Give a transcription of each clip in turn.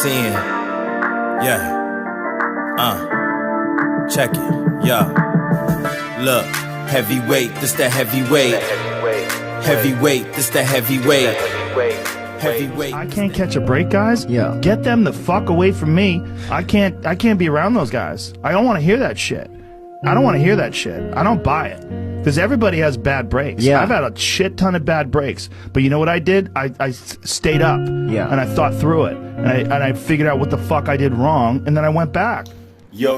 Sin. Yeah. Check it. Yeah. Look. Heavyweight. This the heavyweight. Heavyweight. This the heavyweight. Heavyweight. I can't catch a break, guys. Yeah. Get them the fuck away from me. I can't be around those guys. I don't want to hear that shit. I don't want to hear that shit. I don't buy it. Because everybody has bad breaks. Yeah. I've had a shit ton of bad breaks. But you know what I did? I stayed up. Yeah. And I thought through it. And I figured out what the fuck I did wrong. And then I went back. Yo,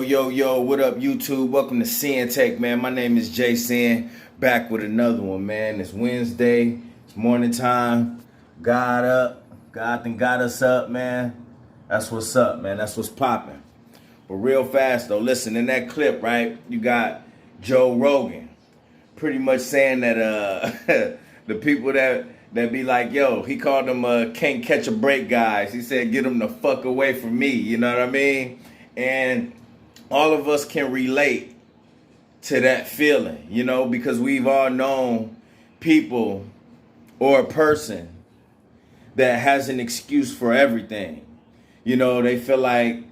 what up, YouTube? Welcome to Sinn-Take, man. My name is Jason. Back with another one, man. It's Wednesday. It's morning time. God up. God done got us up, man. That's what's up, man. That's what's popping. But real fast, though, listen, in that clip, right, you got Joe Rogan pretty much saying that the people that be like, yo, he called them can't catch a break guys. He said, get them the fuck away from me. You know what I mean? And all of us can relate to that feeling, you know, because we've all known people or a person that has an excuse for everything. You know, they feel like,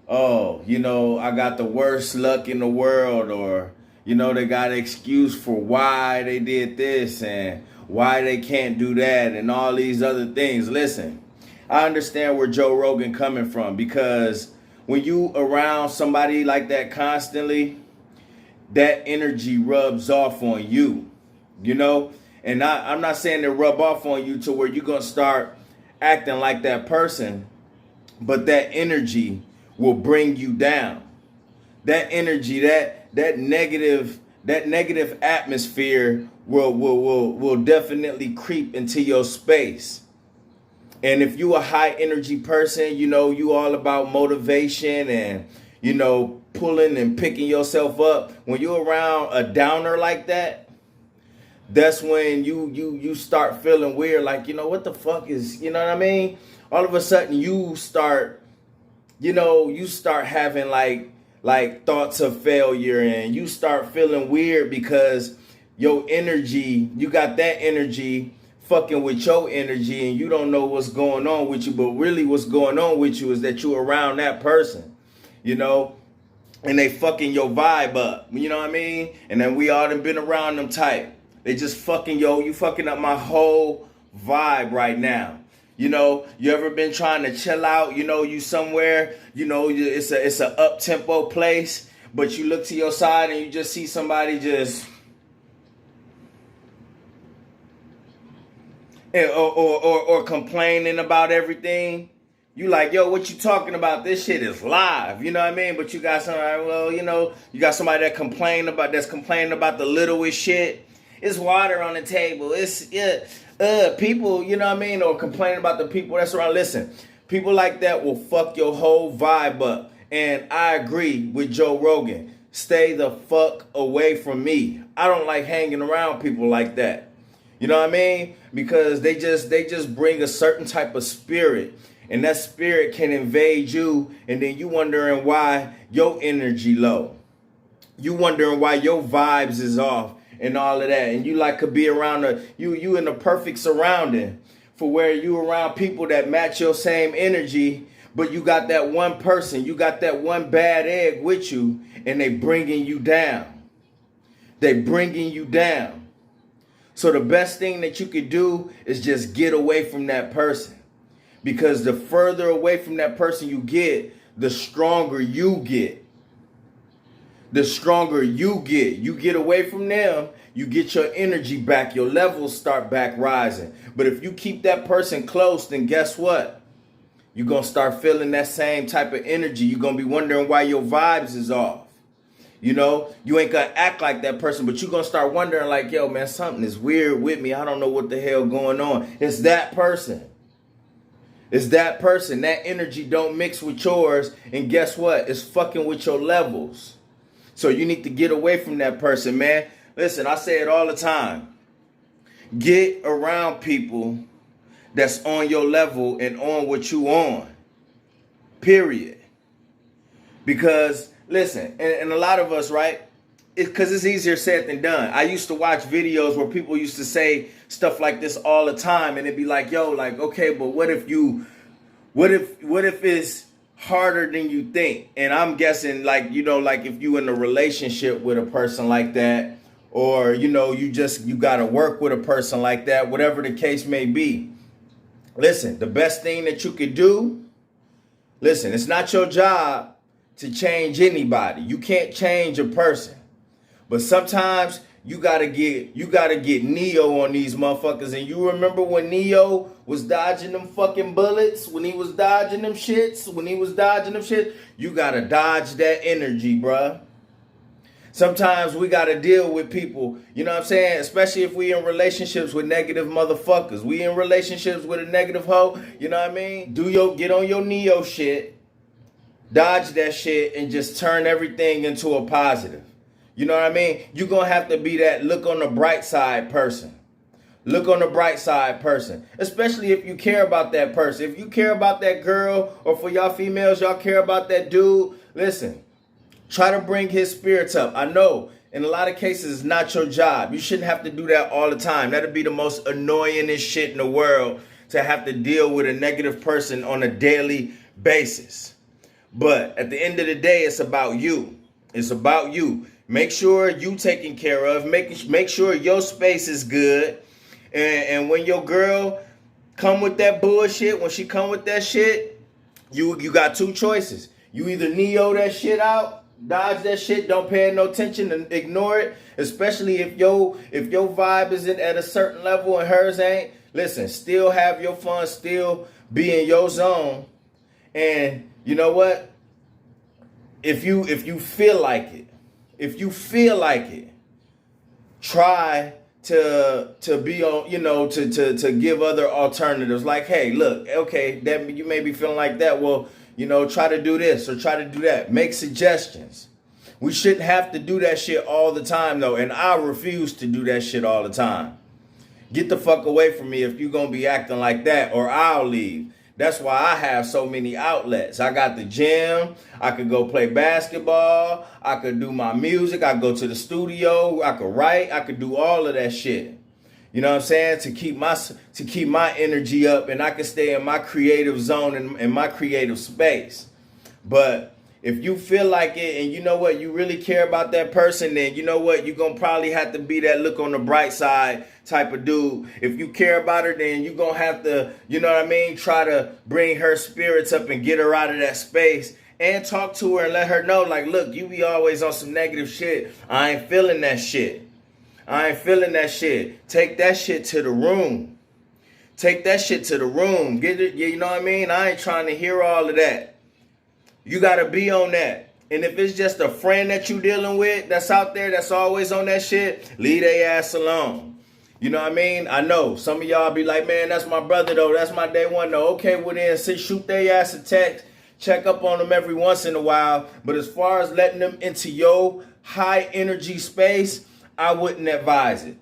oh, you know, I got the worst luck in the world, or, you know, they got an excuse for why they did this and why they can't do that and all these other things. Listen, I understand where Joe Rogan coming from, because when you around somebody like that constantly, that energy rubs off on you, you know? And I'm not saying to rub off on you to where you're going to start acting like that person, but that energy will bring you down. That energy, that negative atmosphere will definitely creep into your space. And if you a high energy person, you know, you all about motivation and, you know, pulling and picking yourself up. When you're around a downer like that, that's when you start feeling weird. Like, you know, what the fuck is, you know what I mean? All of a sudden you start having like thoughts of failure, and you start feeling weird because your energy, you got that energy fucking with your energy, and you don't know what's going on with you. But really what's going on with you is that you're around that person, you know, and they fucking your vibe up, you know what I mean? And then we all done been around them type. They just fucking, you fucking up my whole vibe right now. You know, you ever been trying to chill out, you know, you somewhere, you know, it's a up-tempo place, but you look to your side and you just see somebody just, or complaining about everything. You like, yo, what you talking about? This shit is live, you know what I mean? But you got somebody, well, you know, you got somebody that's complaining about the littlest shit. It's water on the table. It's people, you know what I mean, or complaining about the people that's around. Listen, people like that will fuck your whole vibe up. And I agree with Joe Rogan. Stay the fuck away from me. I don't like hanging around people like that. You know what I mean? Because they just bring a certain type of spirit, and that spirit can invade you, and then you wondering why your energy low. You wondering why your vibes is off and all of that. And you like could be around you in the perfect surrounding for where you around people that match your same energy, but you got that one person, you got that one bad egg with you, and they bringing you down. They bringing you down. So the best thing that you could do is just get away from that person. Because the further away from that person you get, the stronger you get. The stronger you get. You get away from them, you get your energy back, your levels start back rising. But if you keep that person close, then guess what? You're going to start feeling that same type of energy. You're going to be wondering why your vibes is off. You know, you ain't going to act like that person, but you're going to start wondering like, yo, man, something is weird with me. I don't know what the hell going on. It's that person. It's that person. That energy don't mix with yours. And guess what? It's fucking with your levels. So you need to get away from that person, man. Listen, I say it all the time. Get around people that's on your level and on what you on. Period. Because, listen, and a lot of us, right? Because it's easier said than done. I used to watch videos where people used to say stuff like this all the time. And it'd be like, yo, like, okay, but what if you What if it's harder than you think? And I'm guessing, like, you know, like if you in a relationship with a person like that, or, you know, you got to work with a person like that, whatever the case may be. Listen, the best thing that you could do, listen, it's not your job to change anybody. You can't change a person. But sometimes you gotta get Neo on these motherfuckers. And you remember when Neo was dodging them fucking bullets, when he was dodging them shits, you gotta dodge that energy, bruh. Sometimes we gotta deal with people, you know what I'm saying? Especially if we in relationships with negative motherfuckers. We in relationships with a negative hoe, you know what I mean? Get on your Neo shit, dodge that shit, and just turn everything into a positive. You know what I mean? You're going to have to be that look on the bright side person. Look on the bright side person. Especially if you care about that person. If you care about that girl, or for y'all females, y'all care about that dude, listen, try to bring his spirits up. I know in a lot of cases it's not your job. You shouldn't have to do that all the time. That'd be the most annoyingest shit in the world, to have to deal with a negative person on a daily basis. But at the end of the day, it's about you. It's about you. Make sure you taken care of. Make sure your space is good. And when your girl come with that bullshit, when she come with that shit, you got two choices. You either Neo that shit out, dodge that shit, don't pay no attention and ignore it. Especially if your vibe isn't at a certain level and hers ain't. Listen, still have your fun, still be in your zone. And you know what? If you feel like it, try to be on, you know, to give other alternatives. Like, hey, look, okay, that you may be feeling like that. Well, you know, try to do this or try to do that. Make suggestions. We shouldn't have to do that shit all the time, though. And I refuse to do that shit all the time. Get the fuck away from me if you're going to be acting like that, or I'll leave. That's why I have so many outlets. I got the gym. I could go play basketball. I could do my music. I could go to the studio. I could write. I could do all of that shit. You know what I'm saying? To keep my energy up, and I can stay in my creative zone and in my creative space. But if you feel like it, and you know what, you really care about that person, then you know what, you're going to probably have to be that look on the bright side type of dude. If you care about her, then you're going to have to, you know what I mean, try to bring her spirits up and get her out of that space. And talk to her and let her know, like, look, you be always on some negative shit. I ain't feeling that shit. Take that shit to the room. Get it, you know what I mean? I ain't trying to hear all of that. You got to be on that. And if it's just a friend that you dealing with that's out there that's always on that shit, leave their ass alone. You know what I mean? I know some of y'all be like, man, that's my brother though. That's my day one though. Okay, well then shoot their ass a text. Check up on them every once in a while. But as far as letting them into your high energy space, I wouldn't advise it.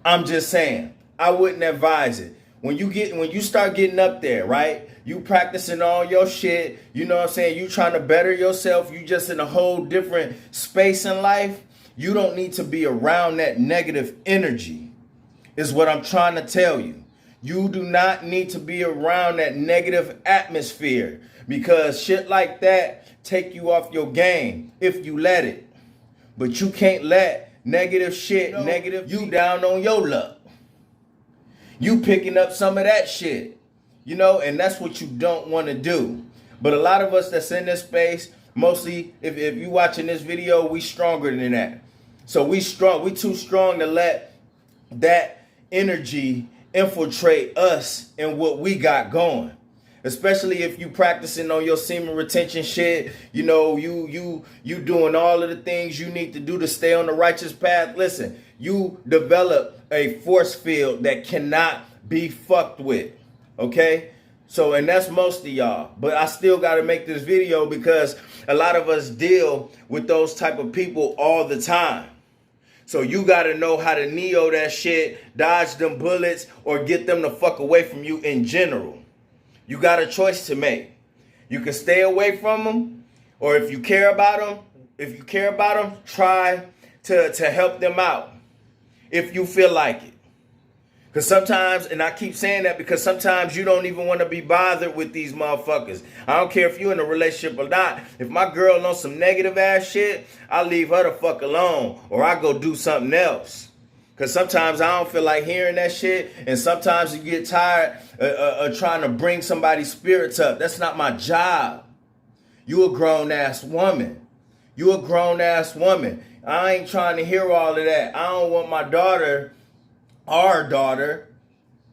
I'm just saying, I wouldn't advise it. When you start getting up there, right? You practicing all your shit, you know what I'm saying? You trying to better yourself, you just in a whole different space in life. You don't need to be around that negative energy, is what I'm trying to tell you. You do not need to be around that negative atmosphere, because shit like that take you off your game if you let it. But you can't let negative shit, you down on your luck. You picking up some of that shit, you know, and that's what you don't want to do. But a lot of us that's in this space, mostly if you watching this video, we stronger than that. So we too strong to let that energy infiltrate us and what we got going. Especially if you practicing on your semen retention shit, you know, you doing all of the things you need to do to stay on the righteous path. Listen, you develop a force field that cannot be fucked with, okay? So, and that's most of y'all. But I still got to make this video because a lot of us deal with those type of people all the time. So you got to know how to Neo that shit, dodge them bullets, or get them the fuck away from you in general. You got a choice to make. You can stay away from them, or if you care about them, try to help them out if you feel like it. Because sometimes, and I keep saying that because sometimes you don't even want to be bothered with these motherfuckers. I don't care if you're in a relationship or not. If my girl on some negative ass shit, I leave her the fuck alone. Or I go do something else. Because sometimes I don't feel like hearing that shit. And sometimes you get tired of trying to bring somebody's spirits up. That's not my job. You a grown ass woman. You a grown ass woman. I ain't trying to hear all of that. I don't want my daughter, our daughter,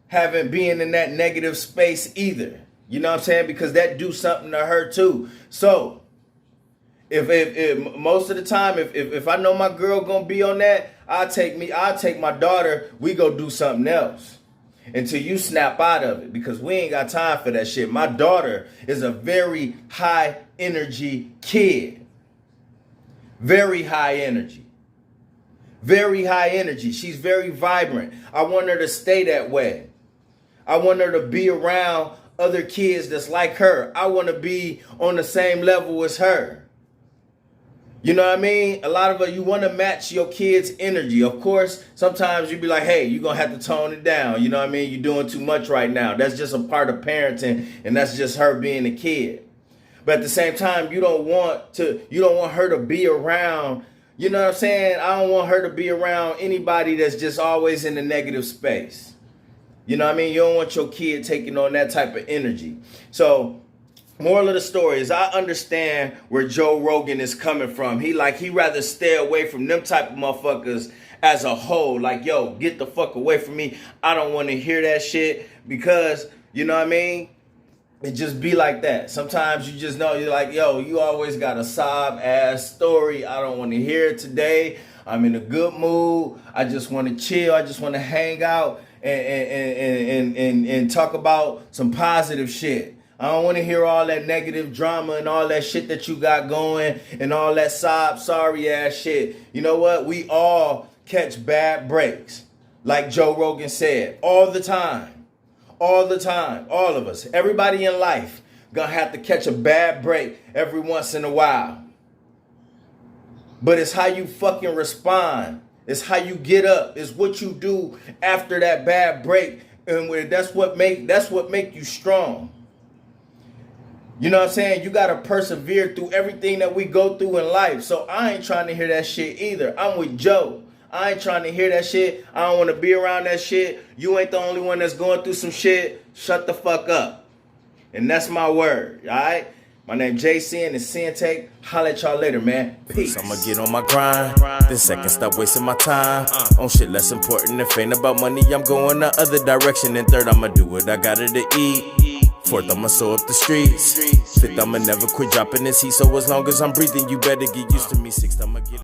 being in that negative space either. You know what I'm saying? Because that do something to her too. So if most of the time, if I know my girl gonna be on that, I'll take my daughter, we go do something else until you snap out of it, because we ain't got time for that shit. My daughter is a very high energy kid. Very high energy. Very high energy. She's very vibrant. I want her to stay that way. I want her to be around other kids that's like her. I want to be on the same level as her. You know what I mean? A lot of you want to match your kids' energy. Of course, sometimes you be like, hey, you're going to have to tone it down. You know what I mean? You're doing too much right now. That's just a part of parenting, and that's just her being a kid. But at the same time, you don't want her to be around, you know what I'm saying? I don't want her to be around anybody that's just always in the negative space. You know what I mean? You don't want your kid taking on that type of energy. So, moral of the story is I understand where Joe Rogan is coming from. He rather stay away from them type of motherfuckers as a whole. Like, yo, get the fuck away from me. I don't want to hear that shit because, you know what I mean? It just be like that. Sometimes you just know, you're like, yo, you always got a sob ass story. I don't want to hear it today. I'm in a good mood. I just want to chill. I just want to hang out and talk about some positive shit. I don't want to hear all that negative drama and all that shit that you got going and all that sorry ass shit. You know what? We all catch bad breaks. Like Joe Rogan said, all the time. All the time, all of us, everybody in life gonna have to catch a bad break every once in a while. But it's how you fucking respond. It's how you get up. It's what you do after that bad break, and that's what make you strong. You know what I'm saying? You gotta persevere through everything that we go through in life. So I ain't trying to hear that shit either. I'm with Joe. I ain't trying to hear that shit. I don't want to be around that shit. You ain't the only one that's going through some shit. Shut the fuck up. And that's my word, all right? My name JC and it's Sinn-Take. Holla at y'all later, man. Peace. I'ma get on my grind. Then second, stop wasting my time on shit less important. If ain't about money, I'm going the other direction. And third, I'ma do what I gotta to eat. Fourth, I'ma sew up the streets. Fifth, I'ma never quit dropping this heat. So as long as I'm breathing, you better get used to me. Sixth, I'ma get